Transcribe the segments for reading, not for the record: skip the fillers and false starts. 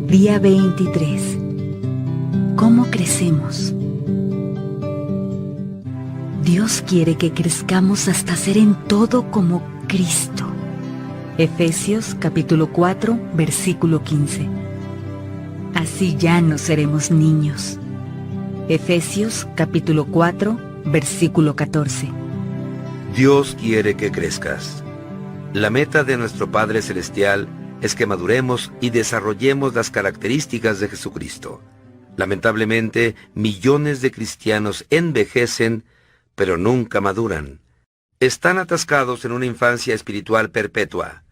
Día 23. ¿Cómo crecemos? Dios quiere que crezcamos hasta ser en todo como Cristo. Efesios capítulo 4, versículo 15. Así ya no seremos niños. Efesios capítulo 4, versículo 14. Dios quiere que crezcas. La meta de nuestro Padre Celestial es que maduremos y desarrollemos las características de Jesucristo. Lamentablemente, millones de cristianos envejecen, pero nunca maduran. Están atascados en una infancia espiritual perpetua.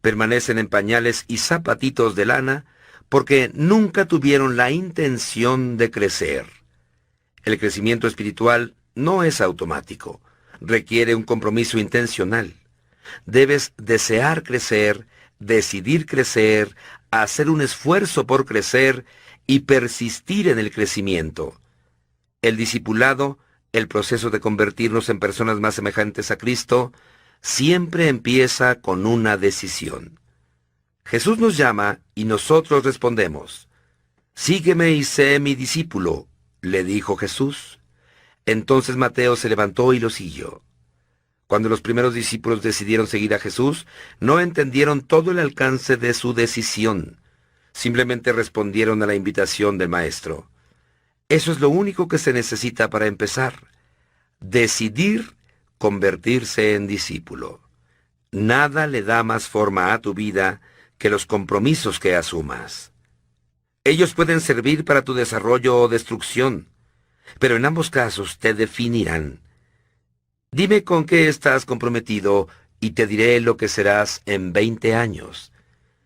Permanecen en pañales y zapatitos de lana porque nunca tuvieron la intención de crecer. El crecimiento espiritual no es automático. Requiere un compromiso intencional. Debes desear crecer, decidir crecer, hacer un esfuerzo por crecer y persistir en el crecimiento. El discipulado, el proceso de convertirnos en personas más semejantes a Cristo, siempre empieza con una decisión. Jesús nos llama y nosotros respondemos. «Sígueme y sé mi discípulo», le dijo Jesús. Entonces Mateo se levantó y lo siguió. Cuando los primeros discípulos decidieron seguir a Jesús, no entendieron todo el alcance de su decisión. Simplemente respondieron a la invitación del Maestro. Eso es lo único que se necesita para empezar. Decidir convertirse en discípulo. Nada le da más forma a tu vida que los compromisos que asumas. Ellos pueden servir para tu desarrollo o destrucción, pero en ambos casos te definirán. Dime con qué estás comprometido y te diré lo que serás en 20 años.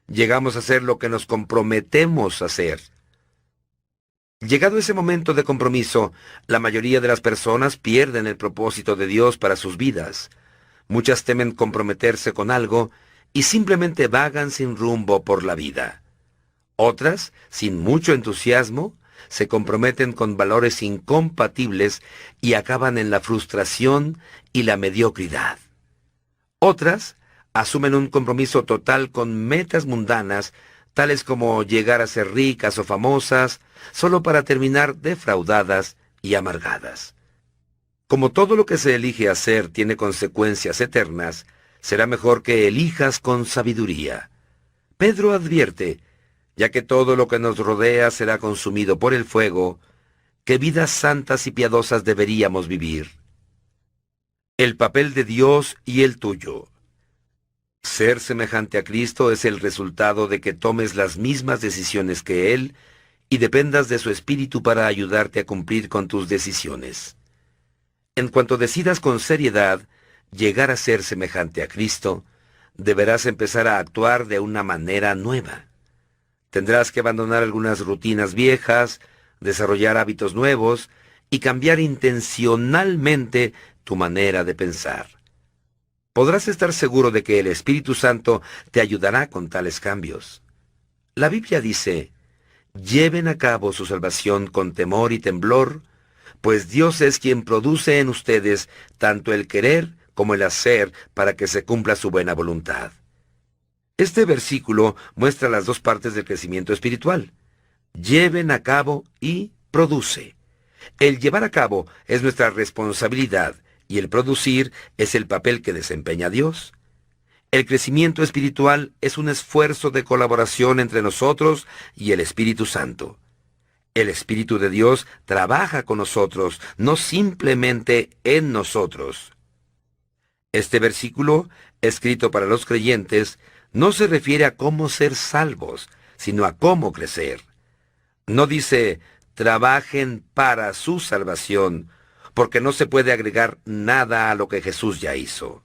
Llegamos a ser lo que nos comprometemos a ser. Llegado ese momento de compromiso, la mayoría de las personas pierden el propósito de Dios para sus vidas. Muchas temen comprometerse con algo y simplemente vagan sin rumbo por la vida. Otras, sin mucho entusiasmo, se comprometen con valores incompatibles y acaban en la frustración y la mediocridad. Otras asumen un compromiso total con metas mundanas, tales como llegar a ser ricas o famosas, solo para terminar defraudadas y amargadas. Como todo lo que se elige hacer tiene consecuencias eternas, será mejor que elijas con sabiduría. Pedro advierte, ya que todo lo que nos rodea será consumido por el fuego, ¿qué vidas santas y piadosas deberíamos vivir? El papel de Dios y el tuyo. Ser semejante a Cristo es el resultado de que tomes las mismas decisiones que Él y dependas de su Espíritu para ayudarte a cumplir con tus decisiones. En cuanto decidas con seriedad llegar a ser semejante a Cristo, deberás empezar a actuar de una manera nueva. Tendrás que abandonar algunas rutinas viejas, desarrollar hábitos nuevos y cambiar intencionalmente tu manera de pensar. Podrás estar seguro de que el Espíritu Santo te ayudará con tales cambios. La Biblia dice, «Lleven a cabo su salvación con temor y temblor, pues Dios es quien produce en ustedes tanto el querer como el hacer para que se cumpla su buena voluntad». Este versículo muestra las dos partes del crecimiento espiritual. Lleven a cabo y produce. El llevar a cabo es nuestra responsabilidad y el producir es el papel que desempeña Dios. El crecimiento espiritual es un esfuerzo de colaboración entre nosotros y el Espíritu Santo. El Espíritu de Dios trabaja con nosotros, no simplemente en nosotros. Este versículo, escrito para los creyentes, no se refiere a cómo ser salvos, sino a cómo crecer. No dice, trabajen para su salvación, porque no se puede agregar nada a lo que Jesús ya hizo.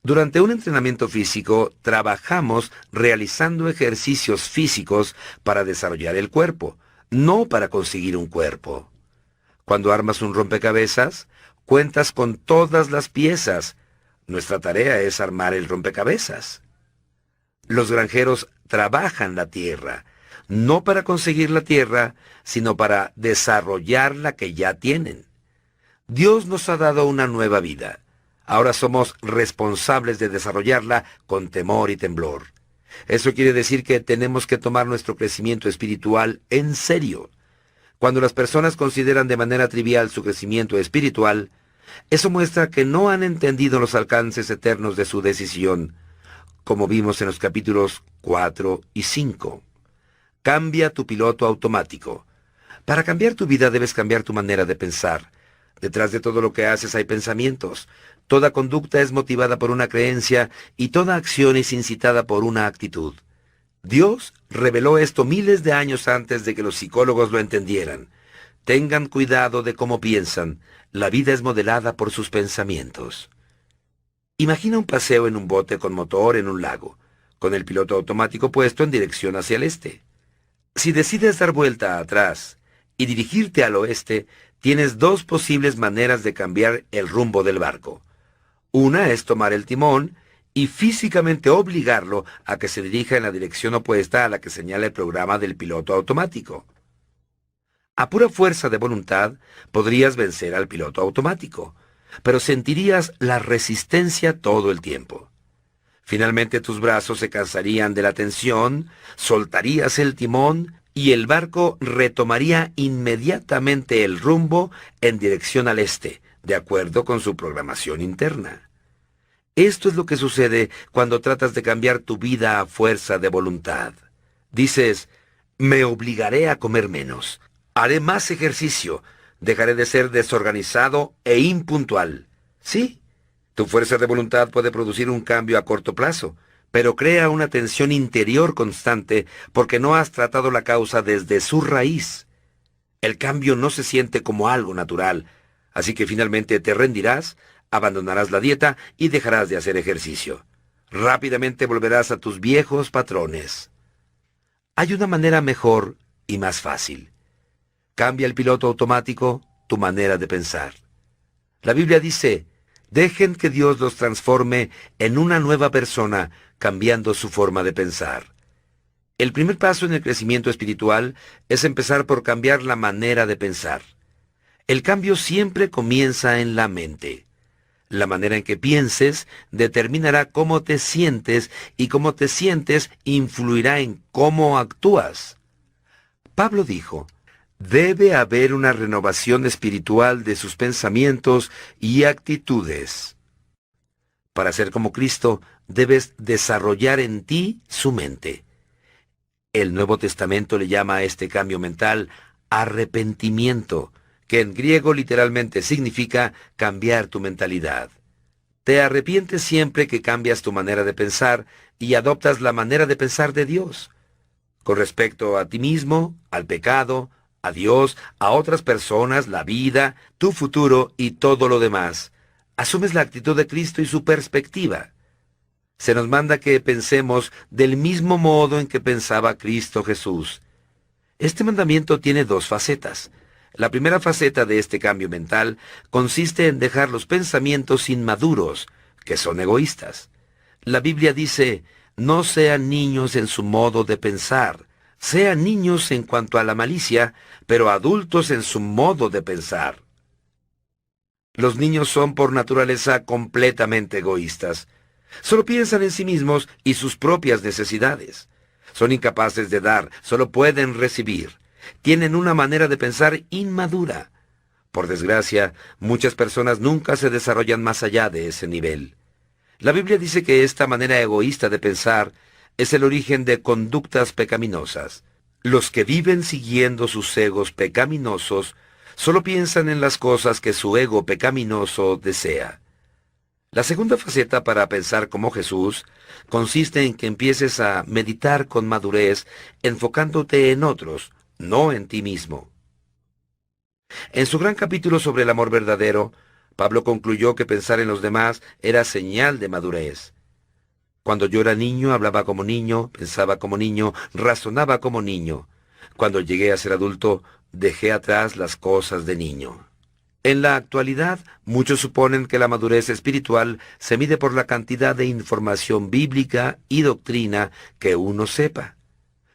Durante un entrenamiento físico, trabajamos realizando ejercicios físicos para desarrollar el cuerpo, no para conseguir un cuerpo. Cuando armas un rompecabezas, cuentas con todas las piezas. Nuestra tarea es armar el rompecabezas. Los granjeros trabajan la tierra, no para conseguir la tierra, sino para desarrollar la que ya tienen. Dios nos ha dado una nueva vida. Ahora somos responsables de desarrollarla con temor y temblor. Eso quiere decir que tenemos que tomar nuestro crecimiento espiritual en serio. Cuando las personas consideran de manera trivial su crecimiento espiritual, eso muestra que no han entendido los alcances eternos de su decisión, como vimos en los capítulos 4 y 5. Cambia tu piloto automático. Para cambiar tu vida debes cambiar tu manera de pensar. Detrás de todo lo que haces hay pensamientos. Toda conducta es motivada por una creencia y toda acción es incitada por una actitud. Dios reveló esto miles de años antes de que los psicólogos lo entendieran. Tengan cuidado de cómo piensan. La vida es modelada por sus pensamientos. Imagina un paseo en un bote con motor en un lago, con el piloto automático puesto en dirección hacia el este. Si decides dar vuelta atrás y dirigirte al oeste, tienes dos posibles maneras de cambiar el rumbo del barco. Una es tomar el timón y físicamente obligarlo a que se dirija en la dirección opuesta a la que señala el programa del piloto automático. A pura fuerza de voluntad podrías vencer al piloto automático, pero sentirías la resistencia todo el tiempo. Finalmente tus brazos se cansarían de la tensión, soltarías el timón y el barco retomaría inmediatamente el rumbo en dirección al este, de acuerdo con su programación interna. Esto es lo que sucede cuando tratas de cambiar tu vida a fuerza de voluntad. Dices, me obligaré a comer menos, haré más ejercicio, dejaré de ser desorganizado e impuntual. Sí, tu fuerza de voluntad puede producir un cambio a corto plazo, pero crea una tensión interior constante porque no has tratado la causa desde su raíz. El cambio no se siente como algo natural, así que finalmente te rendirás, abandonarás la dieta y dejarás de hacer ejercicio. Rápidamente volverás a tus viejos patrones. Hay una manera mejor y más fácil. Cambia el piloto automático tu manera de pensar. La Biblia dice, dejen que Dios los transforme en una nueva persona, cambiando su forma de pensar. El primer paso en el crecimiento espiritual es empezar por cambiar la manera de pensar. El cambio siempre comienza en la mente. La manera en que pienses determinará cómo te sientes y cómo te sientes influirá en cómo actúas. Pablo dijo, debe haber una renovación espiritual de sus pensamientos y actitudes. Para ser como Cristo, debes desarrollar en ti su mente. El Nuevo Testamento le llama a este cambio mental arrepentimiento, que en griego literalmente significa cambiar tu mentalidad. Te arrepientes siempre que cambias tu manera de pensar y adoptas la manera de pensar de Dios. Con respecto a ti mismo, al pecado, a Dios, a otras personas, la vida, tu futuro y todo lo demás, asumes la actitud de Cristo y su perspectiva. Se nos manda que pensemos del mismo modo en que pensaba Cristo Jesús. Este mandamiento tiene dos facetas. La primera faceta de este cambio mental consiste en dejar los pensamientos inmaduros, que son egoístas. La Biblia dice, no sean niños en su modo de pensar, sean niños en cuanto a la malicia, pero adultos en su modo de pensar. Los niños son por naturaleza completamente egoístas. Solo piensan en sí mismos y sus propias necesidades. Son incapaces de dar, solo pueden recibir. Tienen una manera de pensar inmadura. Por desgracia, muchas personas nunca se desarrollan más allá de ese nivel. La Biblia dice que esta manera egoísta de pensar es el origen de conductas pecaminosas. Los que viven siguiendo sus egos pecaminosos solo piensan en las cosas que su ego pecaminoso desea. La segunda faceta para pensar como Jesús consiste en que empieces a meditar con madurez, enfocándote en otros, no en ti mismo. En su gran capítulo sobre el amor verdadero, Pablo concluyó que pensar en los demás era señal de madurez. Cuando yo era niño, hablaba como niño, pensaba como niño, razonaba como niño. Cuando llegué a ser adulto, dejé atrás las cosas de niño. En la actualidad, muchos suponen que la madurez espiritual se mide por la cantidad de información bíblica y doctrina que uno sepa.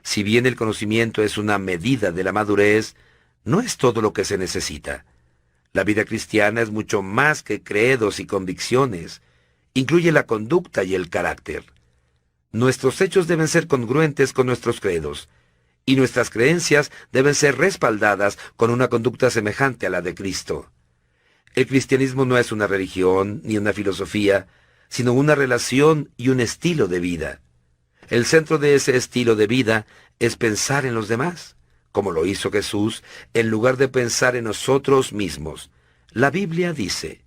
Si bien el conocimiento es una medida de la madurez, no es todo lo que se necesita. La vida cristiana es mucho más que credos y convicciones. Incluye la conducta y el carácter. Nuestros hechos deben ser congruentes con nuestros credos, y nuestras creencias deben ser respaldadas con una conducta semejante a la de Cristo. El cristianismo no es una religión ni una filosofía, sino una relación y un estilo de vida. El centro de ese estilo de vida es pensar en los demás, como lo hizo Jesús, en lugar de pensar en nosotros mismos. La Biblia dice: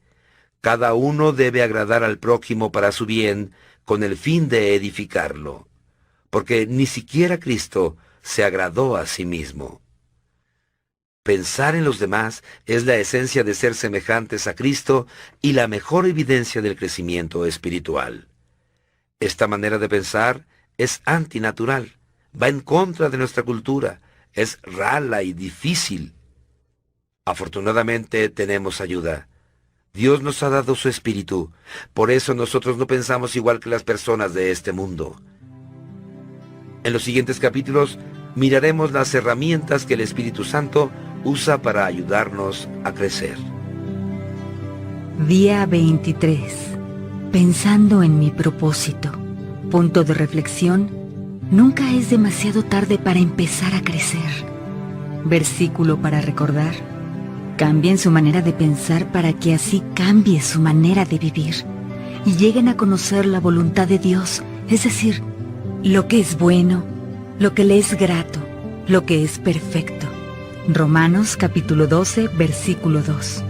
cada uno debe agradar al prójimo para su bien, con el fin de edificarlo, porque ni siquiera Cristo se agradó a sí mismo. Pensar en los demás es la esencia de ser semejantes a Cristo y la mejor evidencia del crecimiento espiritual. Esta manera de pensar es antinatural, va en contra de nuestra cultura, es rala y difícil. Afortunadamente tenemos ayuda. Dios nos ha dado su espíritu, por eso nosotros no pensamos igual que las personas de este mundo. En los siguientes capítulos miraremos las herramientas que el Espíritu Santo usa para ayudarnos a crecer. Día 23. Pensando en mi propósito. Punto de reflexión: nunca es demasiado tarde para empezar a crecer. Versículo para recordar: cambien su manera de pensar para que así cambie su manera de vivir y lleguen a conocer la voluntad de Dios, es decir, lo que es bueno, lo que le es grato, lo que es perfecto. Romanos capítulo 12, versículo 2.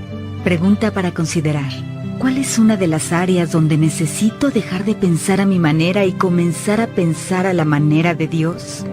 Pregunta para considerar: ¿cuál es una de las áreas donde necesito dejar de pensar a mi manera y comenzar a pensar a la manera de Dios?